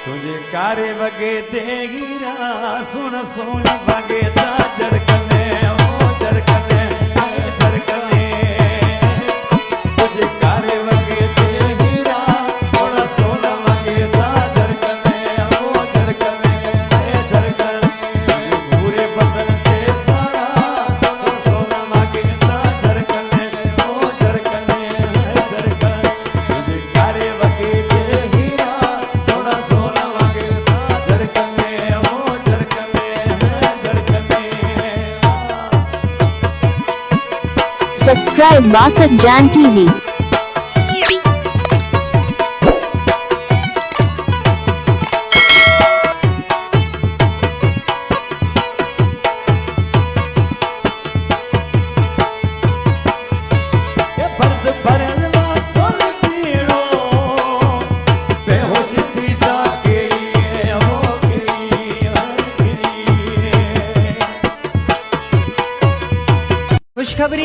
तुझे कारे वगे देगिरा सुन सोन वगे दा जरकने ओ जरकने जरकने तुझे कारे वगे देगिरा सुन सोन वगे दा जरकने ओ जरकने जरकने पूरे बदन ते सारा सोन वगे दा जरकने ओ जरकने जरकने तुझे कारे वगे देगिरा थोड़ा सोना वगे दा जरकने ओ जरकने जरकने। Subscribe Basak Jan TV. ये फर्ज भरलवा तोल दीड़ो बेहोश थी जाके हो गई खुशखबरी।